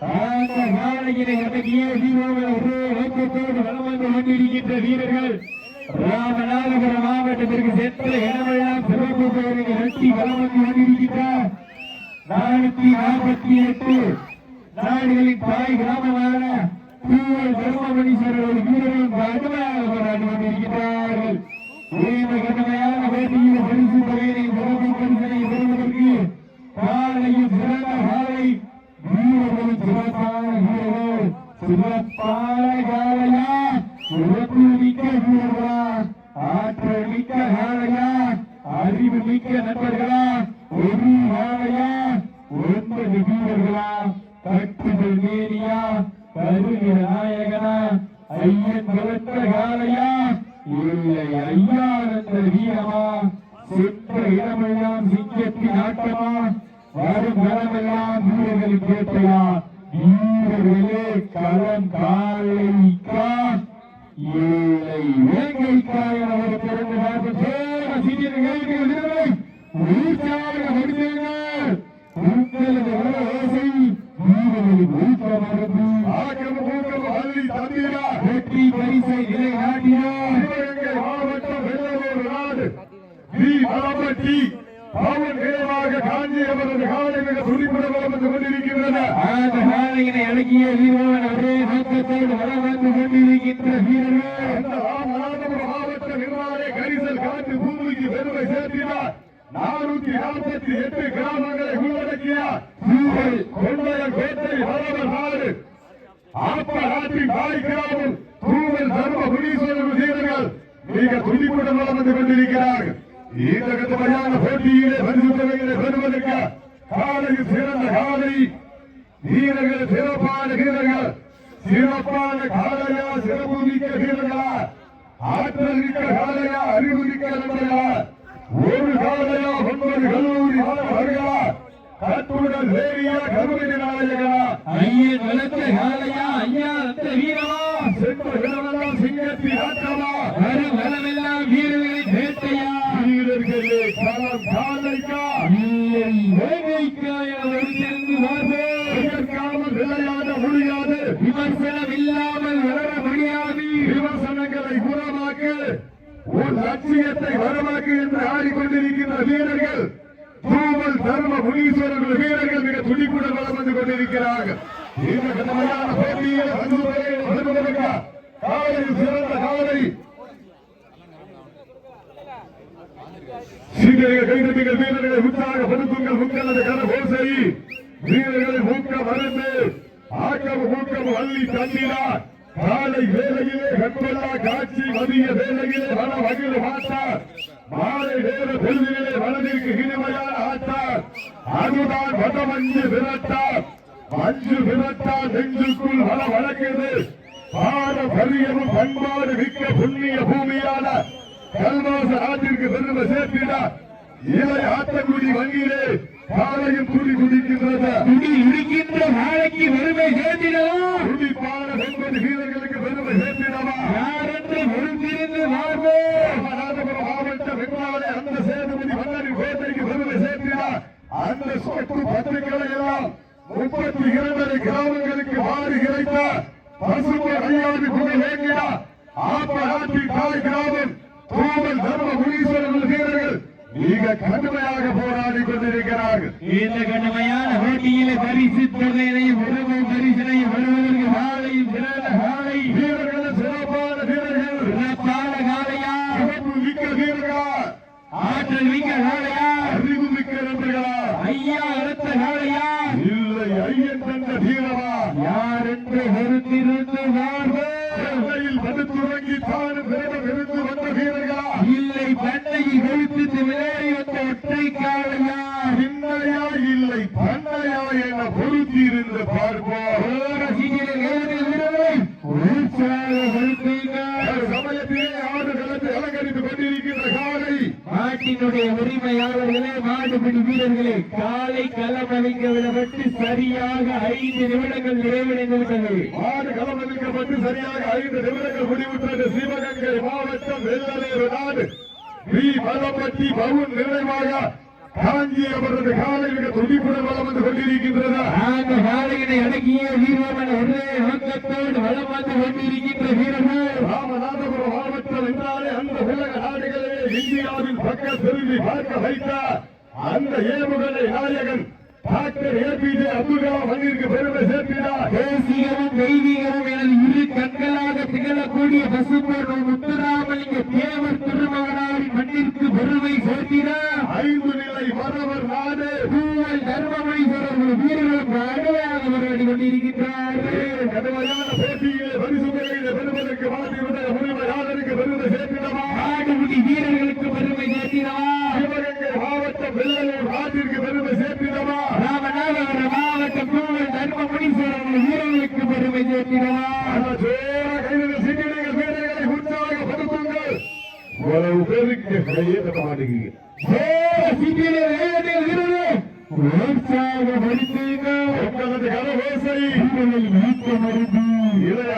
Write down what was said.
அந்த காலையினை அடக்கிய வீரர்கள் ஒரே நோக்கத்தோடு வலம் வந்து கொண்டிருக்கின்ற வீரர்கள் ராமநாதபுரம் மாவட்டத்திற்கு சென்ற இடமெல்லாம் சிறப்பு பெயரை வெட்டி வலம் வந்து கொண்டிருக்கின்றார். 448 நாடுகளின் தாய் கிராமமான பூவல் தர்மபுரீஸ்வரர் வீரர்களும் கடுமையாக போராடி கொண்டிருக்கிறார்கள். கடுமையான போட்டியில் பரிசு தொகையினை சிறப்பு பரிசனை பெறுவதற்கு காலையில் சிறந்த காலை வீரர்களின் சிறப்பான வீரர்கள் சிறப்பான காலையா சிறப்பு மிக்க வீரர்களா ஆற்றல் மிக்க காலையா அறிவு மிக்க நண்பர்களா ஒரு காலையா 9 வீரர்களா கட்டுதல் மேனியா கருவிய நாயகனா ஐயன் வளர்த்த காலையா இல்லை ஐயானந்த வீரமா சென்ற இடமெல்லாம் சிங்கத்தின் ஆட்டமா வரும் களமெல்லாம் வீரர்கள் கேட்டையா வீரர்களே களம் காலைக்கா ஏழை வேங்கைக்கா என ஒரு திறந்து பார்த்து சேர சீரியர்கள் உற்சாகப்படுத்துங்கள். உங்களது ஓசை வீரர்களின் ஊக்கம் மறந்து ஆக்கம் ஊக்கம் அள்ளி தந்திரா வெற்றி பரிசை நிலைநாட்டினார். மாவட்டம் வெள்ளலூர் நாடு வி மலம்பட்டி பவன் வேகமாக காஞ்சி அவரது காலை மிக துடிப்புடன் வலம் வந்து கொண்டிருக்கின்றன. அந்த காலையினை அடக்கிய வீரர்கள் ஒரே நோக்கத்தோடு வலம் வந்து கொண்டிருக்கின்ற வீரர்கள் ராமநாதபுரம் மாவட்ட நிர்வாக கரிசல் காட்டு பூமிக்கு பெருமை சேர்த்தினார். 448 கிராமங்களை உள்ளடக்கிய கொள்ளையர் கோட்டை வரவர் நாடு ஆப்ப நாட்டின் தாய் கிராமம் தூவல் தர்மபுரீஸ்வரர் வீரர்கள் மிக துடிப்புடன் வலம் வந்து கொண்டிருக்கிறார்கள். இந்த கடுமையான போட்டியிலே பரிசு தொகைகளை பெறுவதற்கு காலையில் சிறந்த காலை வீரர்கள் சிறப்பான வீரர்கள் சிறப்பான காலையா சிறப்பு மிக்க வீரர்களா ஆற்றல் மிக்க காலையா அறிவு மிக்க நண்பர்களா ஒரு காலையா 9 கல்லூரி மாணவர்களா கட்டுடல் வேரியா கருவின நாயகனா ஐயன் வளர்த்த காலையா ஐயா அந்த வீரமா சென்ற இடமெல்லாம் சிங்கத்தின் ஆட்டமா வரும் வளமெல்லாம் வீரர்களை வேட்டையா வீரர்களே களம் காலைக்கா இல்லை வேங்கைக்கா என சேர்ந்து இதற்காமல் விளையாட முடியாது. விமர்சனம் இல்லாமல் வளர முடியாது. விமர்சனங்களை புறமாக்கு ஒரு லட்சியத்தை வரமாக்கு என்று ஆடிக்கொண்டிருக்கின்ற வீரர்கள் தூவல் தர்மபுரீஸ்வரர்கள் வீரர்கள் மிக துடிப்புடன் வலம் வந்து கொண்டிருக்கிறார்கள். இந்த கடுமையான போட்டியில் காலையில் சிறந்த காலை சீனியர்கள் கைதட்டுங்கள் வீரர்களை உற்சாகப்படுத்துங்கள். உங்களது கரகோசை வீரர்களை ஊக்க மருந்து ஆக்கம் ஊக்கம் அள்ளி தந்தினார். காலை வேலையிலே கண்கொள்ளா காட்சி மதிய வேலையிலே வன வகில் மாட்டார். மாலை நேர பொழுதிலே மனதிற்கு இனிமையான ஆட்டார். அதுதான் வடமஞ்சு விரட்டார். மஞ்சு விரட்டார் நெஞ்சுக்குள் வள வழங்குது. பாரம்பரியமும் பண்பாடு மிக்க புண்ணிய பூமியான கல்வாச நாட்டிற்கு பெருமை சேர்த்தினார். இலை ஆத்தங்குடி வங்கியிலே காலையும் துடி குடிக்கின்றது. துடி இடிக்கின்ற நாளைக்கு பெருமை சேர்த்தினவா துடிப்பான 9 வீரர்களுக்கு பெருமை சேர்த்தினவா யார் என்று பொறுத்திருந்து ராமநாதபுரம் மாவட்ட வெங்காலை அந்த சேதுபதி மன்னரின் கோட்டைக்கு பெருமை சேர்த்தினார். அந்த சொத்து பத்திரிகைகளை எல்லாம் 32 கிராமங்களுக்கு மாறி கிடைத்த பசுமை ஐயாவது புகழ் ஏங்கினார். ஆப்ப நாட்டின் தாய் கிராமம் தூவல் தர்மபுரீஸ்வரர்கள் வீரர்கள் மிக கடுமையாக போராடி கொண்டிருக்கிறார்கள். இந்த கடுமையான போட்டியிலே பரிசு தொகையினை உறவு பரிசனை வருவதற்கு காலையும் சிறந்த காலை வீரர்கள் சிறப்பான வீரர்கள் சிறப்பான காலையா சிறப்பு மிக்க வீரர்களா ஆற்றல் மிக்க காலையா அறிவு மிக்க நண்பர்களா ஐயா அடுத்த காலையா இல்லை ஐயன் தந்த வீரமா யார் என்று பொறுத்திருந்து வாழ்வில் படுத்துறங்கி தானும் இருந்து வந்த வீரர்களா இல்லை பண்ணையில் கொழுத்து விளையாடி வந்த ஒற்றை காலையா சின்னையா இல்லை பண்ணையா என பொருத்தி இருந்து பார்ப்போம். சமயத்திலே ஆடுகளத்தை அலங்கரித்துக் கொண்டிருக்கின்ற காலை நாட்டினுடைய உரிமையாளர்களே மாடுபிடி வீரர்களே காலை களம் அமைக்க விடப்பட்டு சரியாக 5 நிமிடங்கள் நிறைவடைந்து விட்டது. மாடு களம் அமைக்கப்பட்டு சரியாக 5 நிமிடங்கள் முடிவுற்றது. சிவகங்கை மாவட்டம் வெள்ளலூர் நாடு வி மலம்பட்டி பவுன் நிறைவாக காஞ்சியபுரத்து காலையில் துடிப்புடன் வளம் வந்து கொண்டிருக்கின்றது. அந்த காலையினை அடக்கிய வீரமன் ஒரே நோக்கத்தோடு வளம் வந்து கொண்டிருக்கின்ற வீரர்கள். ராமநாதபுரம் மாவட்டம் என்றாலே அந்த உலக நாடுகளிலே இந்தியாவின் பக்க திரும்பி பார்க்க வைத்த அந்த ஏவுகணை நாயகன் டாக்டர் ஏபிஜே அப்துல் கலாம் மண்ணிற்கு பெருமை சேர்க்கிறார். தேசியமும் தெய்வீகமும் எனது இரு கண்களாக திகழக்கூடிய பசும்பொன் முத்துராமலிங்க தேவர் திருமகனாரின் மண்ணிற்கு பெருமை சேர்க்கிறார். 5 நிலை மரவர் நாடு பூவல் தர்மமணீஸ்வரர் வீரர்களுக்கு அடையாக விளையாடி கொண்டிருக்கின்றார்கள். கடுமையான போட்டியிலே பரிசுகளிலே பெறுவதற்கு மாற்றிவிட்ட உரிமையாளருக்கு பெருமை சேர்க்கிறவா, ஆடுபுடி வீரர்களுக்கு பெருமை சேர்க்கிறவா, சிவகங்கை மாவட்டம் வெள்ளலூர் நாட்டிற்கு பெருமை சேர்க்கிறவா, ராமநாதபுரம் மாவட்டம் பூவல் தர்மமணீஸ்வரர் வீரர்களுக்கு பெருமை சேர்க்கிறவா. வீரர்களை உற்சாகப்படுத்துங்கள். இவ்வளவு பேருக்கு கையே தட்ட மாட்டேங்கிறீங்க. உற்சாகப்படுத்துங்கள். கரகோசை வீரர்கள் மீட்க மருந்து இளைய